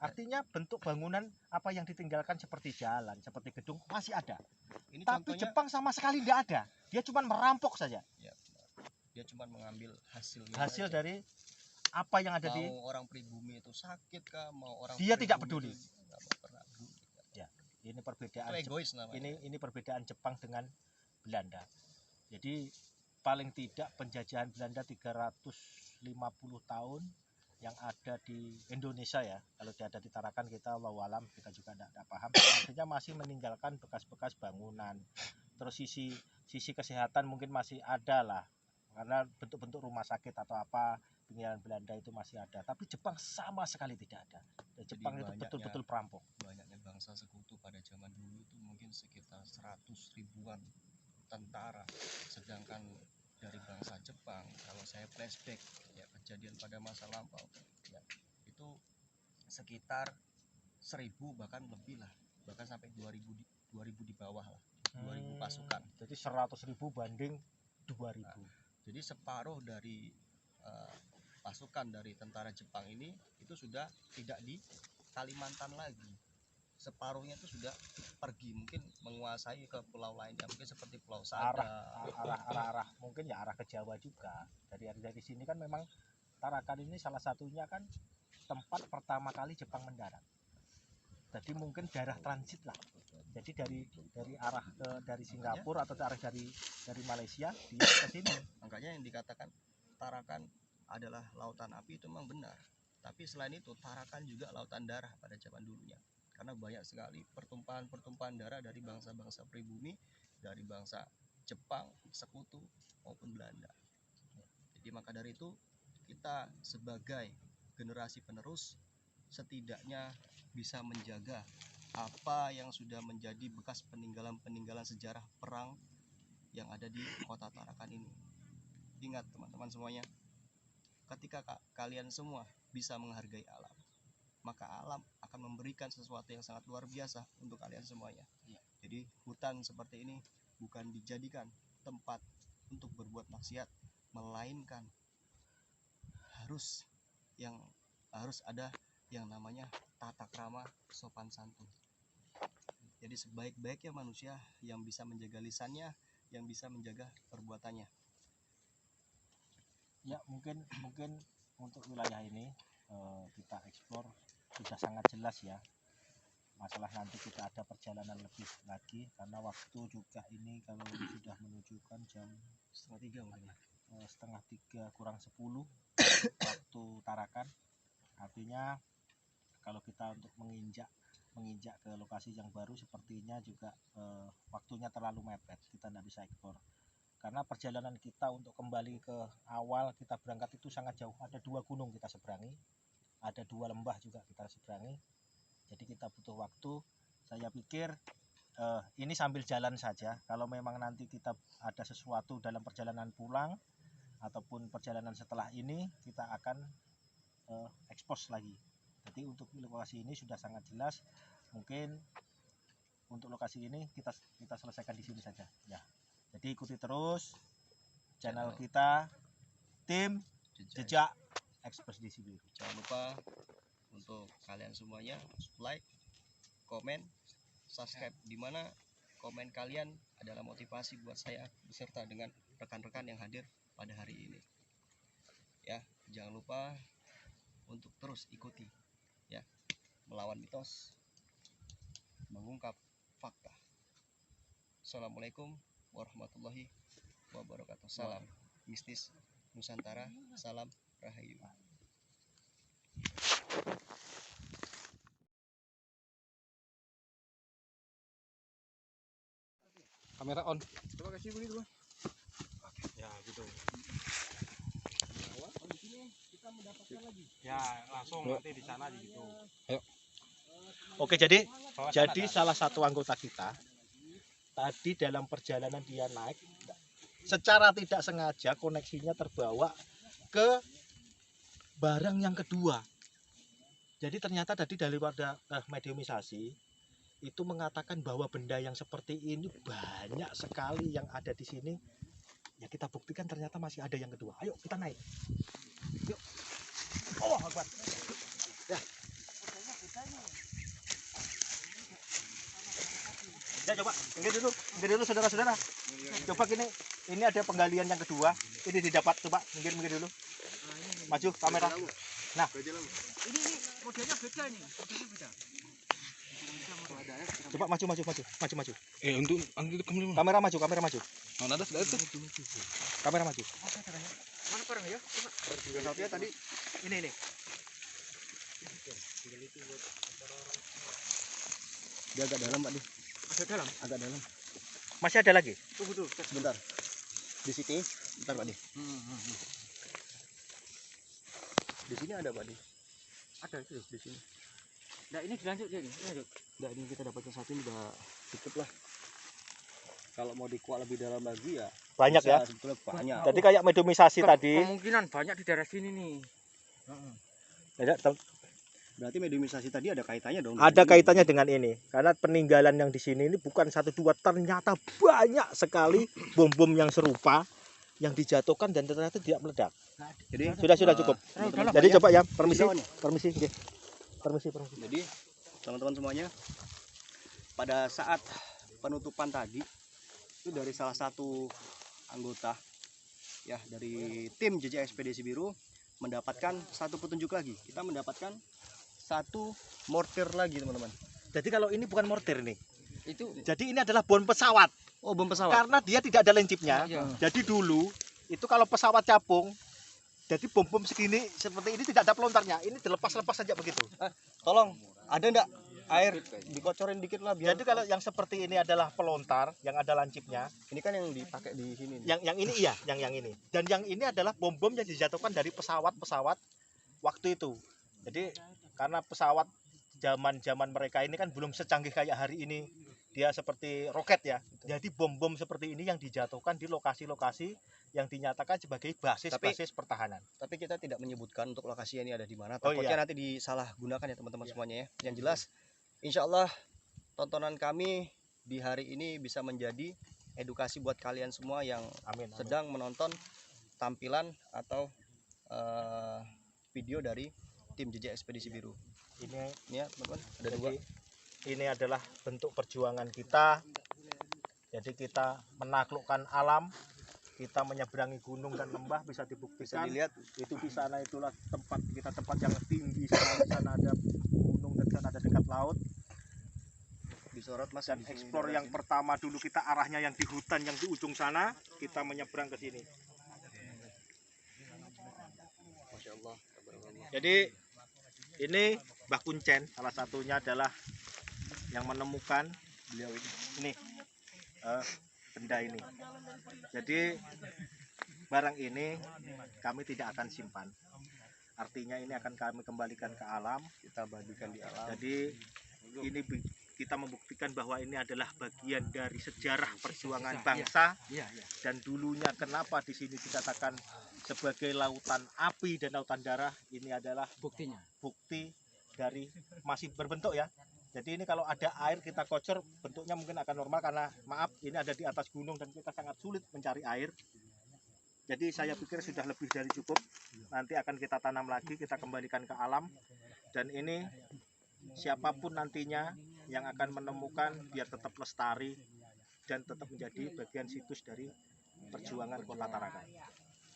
Artinya bentuk bangunan apa yang ditinggalkan seperti jalan, seperti gedung masih ada. Ini Tapi contohnya Jepang sama sekali tidak ada. Dia cuma merampok saja dia cuma mengambil hasilnya hasil aja. dari apa yang ada mau di orang pribumi itu sakit kah, mau orang Dia tidak pribumi peduli. itu nggak pernah peduli. ini Itu perbedaan egois namanya. ini perbedaan Jepang dengan Belanda. Jadi paling tidak penjajahan Belanda 350 tahun yang ada di Indonesia ya. Kalau dia ada di Tarakan kita wallahu alam, kita juga tidak paham. Artinya masih meninggalkan bekas-bekas bangunan. Terus sisi kesehatan mungkin masih ada lah. Karena bentuk-bentuk rumah sakit atau apa peninggalan Belanda itu masih ada. Tapi Jepang sama sekali tidak ada. Dan Jadi Jepang itu banyaknya- betul-betul perampok. Banyaknya bangsa sekutu pada zaman dulu itu mungkin sekitar 100 ribuan tentara, sedangkan dari bangsa Jepang, kalau saya flashback ya kejadian pada masa lampau ya, itu sekitar 1000 bahkan lebih lah, bahkan sampai 2000 di bawah lah, 2000 pasukan. Jadi 100.000 banding 2.000. Jadi separuh dari pasukan dari tentara Jepang ini itu sudah tidak di Kalimantan lagi. Separuhnya itu sudah pergi, mungkin menguasai ke pulau lainnya, mungkin seperti Pulau Sada. arah mungkin ya arah ke Jawa juga. Dari sini kan memang Tarakan ini salah satunya kan tempat pertama kali Jepang mendarat. Jadi mungkin daerah transit lah. Jadi dari arah dari Singapura atau arah dari Malaysia dia ke sini. Makanya yang dikatakan Tarakan adalah lautan api itu memang benar. Tapi selain itu Tarakan juga lautan darah pada zaman dulunya. Karena banyak sekali pertumpahan darah dari bangsa-bangsa pribumi, dari bangsa Jepang, sekutu maupun Belanda. Jadi maka dari itu kita sebagai generasi penerus setidaknya bisa menjaga apa yang sudah menjadi bekas peninggalan-peninggalan sejarah perang yang ada di kota Tarakan ini. Ingat teman-teman semuanya, ketika kalian semua bisa menghargai alam, maka alam akan memberikan sesuatu yang sangat luar biasa untuk kalian semuanya. Jadi hutan seperti ini bukan dijadikan tempat untuk berbuat maksiat, melainkan harus ada yang namanya tata krama sopan santun. Jadi sebaik-baiknya manusia yang bisa menjaga lisannya, yang bisa menjaga perbuatannya. Ya mungkin untuk wilayah ini kita eksplor sudah sangat jelas ya. Masalah nanti kita ada perjalanan lebih lagi karena waktu juga ini kalau sudah menunjukkan jam setengah tiga kurang 10 waktu Tarakan. Artinya kalau kita untuk menginjak ke lokasi yang baru sepertinya juga waktunya terlalu mepet, kita tidak bisa ekspor karena perjalanan kita untuk kembali ke awal kita berangkat itu sangat jauh. Ada 2 gunung kita seberangi, ada 2 lembah juga kita seberangi, jadi kita butuh waktu. Saya pikir ini sambil jalan saja. Kalau memang nanti kita ada sesuatu dalam perjalanan pulang ataupun perjalanan setelah ini, kita akan ekspos lagi. Jadi untuk lokasi ini sudah sangat jelas. Mungkin untuk lokasi ini kita selesaikan di sini saja ya. Jadi ikuti terus channel kita, tim Jejak Ekspedisi Biru. Jangan lupa untuk kalian semuanya like, komen, subscribe, di mana komen kalian adalah motivasi buat saya beserta dengan rekan-rekan yang hadir pada hari ini. Ya, jangan lupa untuk terus ikuti ya, melawan mitos, mengungkap fakta. Assalamualaikum warahmatullahi wabarakatuh. Salam mistis Nusantara, salam Rahayu. Kamera on. Coba kasih begitu, Bang. Ya, gitu. Ya, langsung nanti di sana gitu. Oke, jadi Bawah sana ada. salah satu anggota kita tadi dalam perjalanan dia naik, secara tidak sengaja koneksinya terbawa ke barang yang kedua. Jadi ternyata tadi daripada mediumisasi itu mengatakan bahwa benda yang seperti ini banyak sekali yang ada di sini. Ya kita buktikan ternyata masih ada yang kedua. Ayo kita naik. Yuk. Allah Akbar. Ya. Ya coba, minggir dulu saudara-saudara. Coba ini ada penggalian yang kedua. Ini didapat, coba minggir dulu. Maju kamera. Nah, Ini modelnya beda nih. Modelnya beda. coba maju. Untuk itu kamu Kamera maju. Oh, ada sudah itu. Kamera maju. Mana barang ya? Coba. Satunya tadi ini. Dia agak dalam, Pak. Ada dalam. Agak dalam. Masih ada lagi? Tunggu dulu. Sebentar. Di sini, bentar, Pak. Di sini ada, Pak. Ada itu. Di sini. Nah, ini dilanjut ya nih. Lanjut. Nah, ini kita dapatkan satu, ini udah cukup lah. Kalau mau dikuak lebih dalam lagi ya Banyak bisa, ya. sebetulnya banyak. Jadi kayak mediumisasi tadi. Kemungkinan banyak di daerah sini nih. Berarti mediumisasi tadi ada kaitannya dong. Ada kaitannya dengan ini. Karena peninggalan yang di sini ini bukan 1 2, ternyata banyak sekali bom-bom yang serupa yang dijatuhkan dan ternyata tidak meledak. Jadi Sudah cukup. dalam, Jadi Pak, ya? coba ya, permisi. Bisa, Pak, nih? Permisi. Jadi teman-teman semuanya, pada saat penutupan tadi itu dari salah satu anggota ya dari tim Jejak Ekspedisi Biru mendapatkan satu petunjuk lagi. Kita mendapatkan satu mortir lagi, teman-teman. Jadi kalau ini bukan mortir nih. Itu Jadi ini adalah bom pesawat. Oh, bom pesawat. Karena dia tidak ada lancipnya. Iya. Jadi dulu itu kalau pesawat capung, jadi bom-bom segini seperti ini tidak ada pelontarnya. Ini dilepas-lepas saja begitu. Tolong, ada enggak air dikocorin dikit lah biar. Jadi kalau yang seperti ini adalah pelontar yang ada lancipnya. Ini kan yang dipakai di sini nih. Yang ini iya, yang ini. Dan yang ini adalah bom-bom yang dijatuhkan dari pesawat-pesawat waktu itu. Jadi karena pesawat zaman mereka ini kan belum secanggih kayak hari ini, dia seperti roket ya. Jadi bom-bom seperti ini yang dijatuhkan di lokasi-lokasi yang dinyatakan sebagai basis pertahanan. Tapi kita tidak menyebutkan untuk lokasi ini ada di mana. Oh, Takutnya iya. nanti disalahgunakan ya teman-teman semuanya ya. Yang jelas, insya Allah tontonan kami di hari ini bisa menjadi edukasi buat kalian semua yang Amin. sedang menonton tampilan atau video dari tim Jejak Ekspedisi Biru. Ini ya teman-teman, ada Jadi, dua. ini adalah bentuk perjuangan kita. Jadi kita menaklukkan alam, kita menyeberangi gunung dan lembah, bisa Bisa dibuktikan. dilihat Itu di sana itulah tempat kita, tempat yang tinggi sekali. Di sana ada gunung dan di sana ada dekat laut. disorot Mas. Dan di sini eksplor daerah yang sini. pertama dulu kita arahnya yang di hutan yang di ujung sana, kita menyeberang ke sini. Masya Allah. Jadi ini Mbah Kuncen salah satunya adalah yang menemukan beliau ini benda ini. Jadi barang ini kami tidak akan simpan. Artinya ini akan kami kembalikan ke alam. Kita bagikan di alam. Jadi ini kita membuktikan bahwa ini adalah bagian dari sejarah perjuangan bangsa. Dan dulunya kenapa di sini dikatakan sebagai lautan api dan lautan darah, ini adalah Buktinya. bukti dari masih berbentuk ya. Jadi ini kalau ada air kita kocor, bentuknya mungkin akan normal karena maaf ini ada di atas gunung dan kita sangat sulit mencari air. Jadi saya pikir sudah lebih dari cukup. Nanti akan kita tanam lagi, kita kembalikan ke alam. Dan ini siapapun nantinya yang akan menemukan biar tetap lestari dan tetap menjadi bagian situs dari perjuangan Kota Tarakan.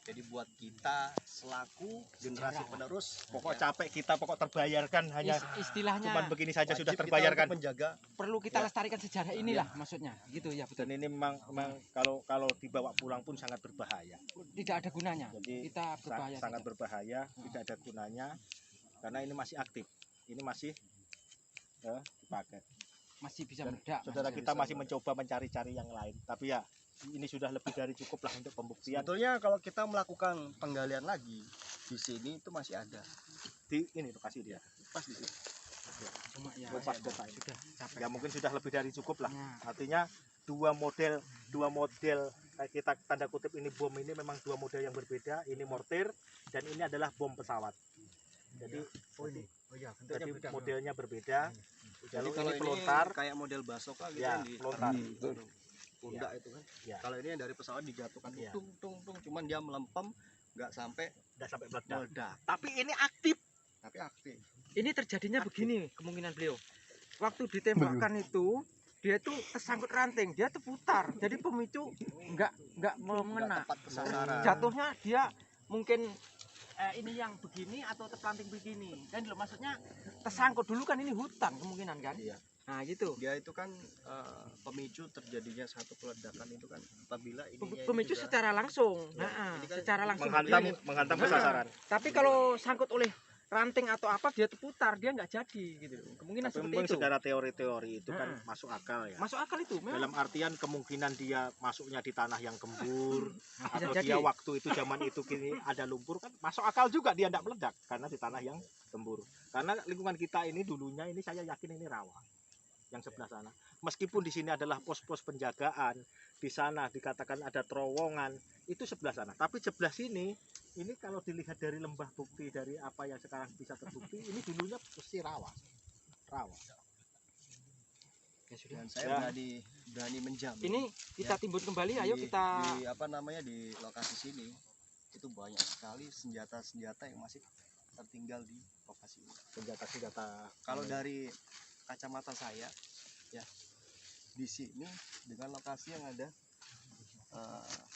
Jadi buat kita selaku generasi penerus, Pokok capek kita, pokok terbayarkan hanya Istilahnya cuman begini saja wajib sudah kita terbayarkan. untuk menjaga. perlu kita lestarikan sejarah inilah maksudnya. Gitu ya, betul. Dan ini memang kalau dibawa pulang pun sangat berbahaya. Tidak ada gunanya. Jadi Kita berbahaya. sangat saja. berbahaya, tidak ada gunanya karena ini masih aktif. Ini masih dipakai. Masih bisa Dan meledak. Saudara kita masih mencoba mencari-cari yang lain. Tapi ya ini sudah lebih dari cukup lah untuk pembuktian. Sebetulnya kalau kita melakukan penggalian lagi di sini itu masih ada. Di ini lokasi dia. Pas di sini. Cuma ya Lepas kota ini. sudah capek. Ya mungkin sudah lebih dari cukup lah. Nah, Artinya dua model kayak kita tanda kutip ini bom ini memang dua model yang berbeda. Ini mortir dan ini adalah bom pesawat. Jadi jadi modelnya berbeda. Jadi Kalau kalau ini ini pelontar, kayak model basoka gitu ya yang di pelontar. pundak itu kan. Ya. Kalau ini dari pesawat dijatuhkan Ya. tung tung tung, cuman dia melempem nggak sampai Udah sampai meledak. meledak, Tapi ini aktif. tapi aktif. ini terjadinya begini kemungkinan beliau. Waktu ditembakkan itu dia itu tersangkut ranting, dia terputar. Jadi pemicu nggak Nggak mengena. tepat kesasaran. Jatuhnya dia mungkin ini yang begini atau terpelanting begini. Dan loh, maksudnya tersangkut dulu kan ini hutan kemungkinan kan. Iya. Nah gitu. Dia itu kan pemicu terjadinya satu peledakan itu kan apabila ini Pemicu secara langsung. Nah, ini kan secara langsung Menghantam begini. ke sasaran. Tapi kalau sangkut oleh ranting atau apa dia terputar, dia nggak jadi gitu. Kemungkinan Tapi seperti memang itu. secara teori-teori itu kan Nah. masuk akal ya. Masuk akal itu. Memang. Dalam artian kemungkinan dia masuknya di tanah yang gembur Nah, atau bisa dia jadi. waktu itu zaman itu kini ada lumpur kan masuk akal juga dia tidak meledak karena di tanah yang gembur. Karena lingkungan kita ini dulunya ini saya yakin ini rawa. Yang sebelah sana. Meskipun di sini adalah pos-pos penjagaan, di sana dikatakan ada terowongan, itu sebelah sana. Tapi sebelah sini ini kalau dilihat dari lembah bukti dari apa yang sekarang bisa terbukti, ini dulunya pasti rawa. Rawa. Ya sudah. Dan saya Ya. berani menjamin. Ini kita timbun kembali, ayo kita di apa namanya di lokasi sini itu banyak sekali senjata-senjata yang masih tertinggal di lokasi ini. Senjata-senjata. Kalau dari kacamata saya ya di sini dengan lokasi yang ada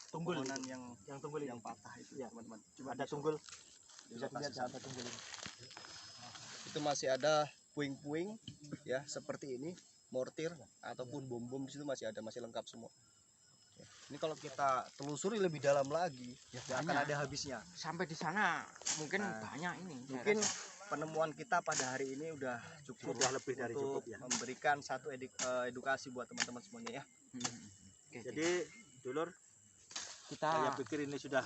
Tunggul. pohonan yang Tunggul ini. patah itu Ya. teman-teman. Ada tunggul. Bisa lokasi dilihat sana. ada tunggul ini. Itu masih ada puing-puing ya seperti ini, mortir ataupun bom-bom di situ masih ada, masih lengkap semua. Ya. Ini kalau kita telusuri lebih dalam lagi nggak akan banyak. ada habisnya. sampai di sana mungkin Nah, banyak ini. saya Mungkin rasa. penemuan kita pada hari ini udah cukup Sudah lebih dari untuk cukup ya. memberikan satu edukasi buat teman-teman semuanya ya. Oke, Jadi dulur Saya pikir ini sudah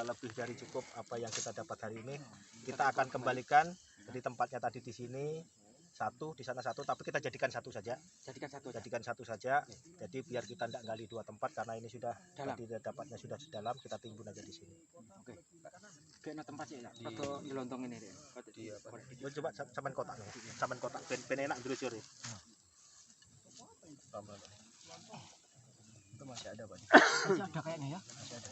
lebih dari cukup apa yang kita dapat hari ini. Kita akan kembalikan di tempatnya tadi di sini satu, di sana satu, tapi kita jadikan satu saja. Jadikan satu saja. Jadi biar kita tidak gali dua tempat karena ini sudah Dalam. tadi dapatnya sudah dalam, kita timbun aja di sini. Oke. Kayaknya tempat sih ya. Atau dilontong ini deh. Coba saman kotak nih. Saman kotak ben enak gelusur ya. Itu masih ada, Pak. Masih ada kayaknya ya. Masih ada.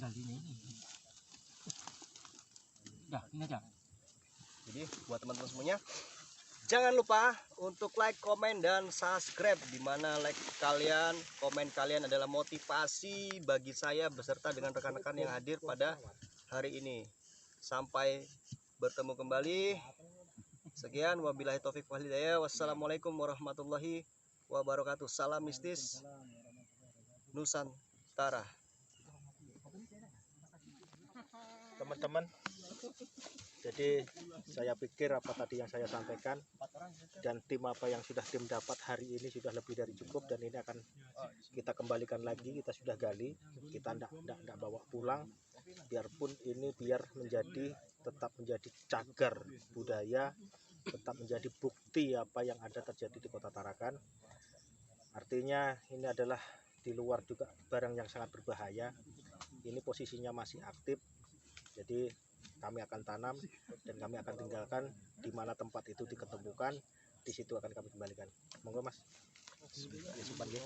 Gali ini. Dah, ini aja. Jadi buat teman-teman semuanya, jangan lupa untuk like, komen, dan subscribe. Dimana like kalian, komen kalian adalah motivasi bagi saya beserta dengan rekan-rekan yang hadir pada hari ini. Sampai bertemu kembali. Sekian, wabillahi taufiq wal hidayah. Wassalamualaikum warahmatullahi wabarakatuh. Salam mistis Nusantara. Teman-teman, jadi saya pikir apa tadi yang saya sampaikan dan tim apa yang sudah tim dapat hari ini sudah lebih dari cukup, dan ini akan kita kembalikan lagi. Kita sudah gali, kita tidak bawa pulang, biarpun ini biar tetap menjadi cagar budaya, tetap menjadi bukti apa yang ada terjadi di Kota Tarakan. Artinya ini adalah di luar juga barang yang sangat berbahaya. Ini posisinya masih aktif, jadi kami akan tanam dan kami akan tinggalkan di mana tempat itu diketemukan, di situ akan kami kembalikan. Monggo Mas. Simpan ya.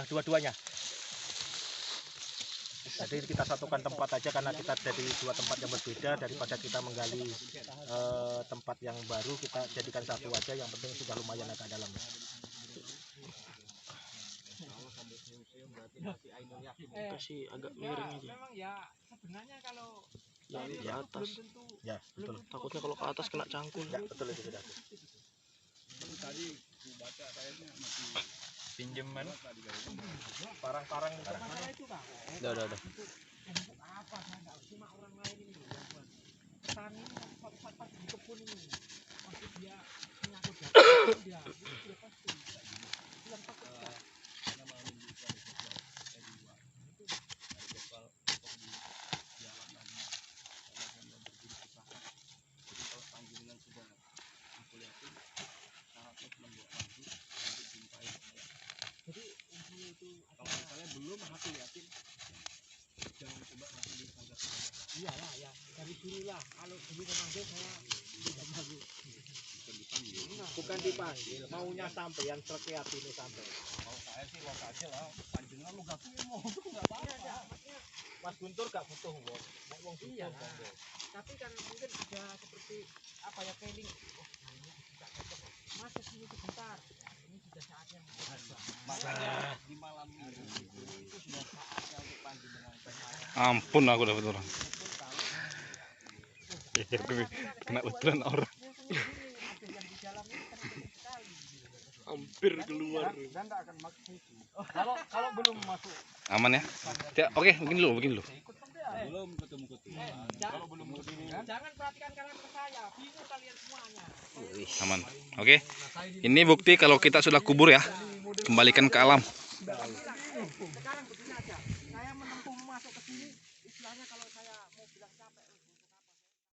Dua-duanya. Jadi kita satukan tempat aja karena kita dari dua tempat yang berbeda, daripada kita menggali tempat yang baru, kita jadikan satu aja, yang penting sudah lumayan agak dalam. Kasih agak miring aja. Memang ya sebenarnya kalau Jangan di atas. Ya, betul. Takutnya kalau ke atas kena cangkul. Ya, betul itu sudah. Pinjaman. Parang-parang masalah itu Kak. Udah. Untuk apa saya nggak cuma orang lain ini ya, Bang. Tani pas di kebun ini. Pasti dia menyangkut data dia pasti. Yang takut Kak. Jadi itu kalau misalnya belum aku yakin jangan coba masuk di sanggar. Iyalah ya, dari dulu lah. Kalau dulu memanggil saya tidak bagus. Bukan dipanggil, maunya sampai yang terkreatif ini sampai. Kalau saya sih lo aja lah, panjenengan lu gak mau itu nggak apa-apa. Mas Guntur gak butuh wong. Nek wong Iya. butuh. Tapi kan mungkin ada seperti apa ya training. Oh, ini tidak cocok. Mas kesini sebentar. Ini sudah saatnya mencoba. Makanya di malam ini itu sudah saatnya untuk panjenengan. Ampun aku dapat orang. Kena utulan orang. Ada yang di dalam ini kan sekali. Hampir keluar. Dan tak akan masuk situ. Kalau belum masuk. Aman ya? Ya, oke, begini dulu. Belum ketemu ketua. Kalau belum ketemu. Jangan perhatikan kalian ke saya, bingung kalian semuanya. Aman. Oke. Ini bukti kalau kita sudah kubur ya. Kembalikan ke alam.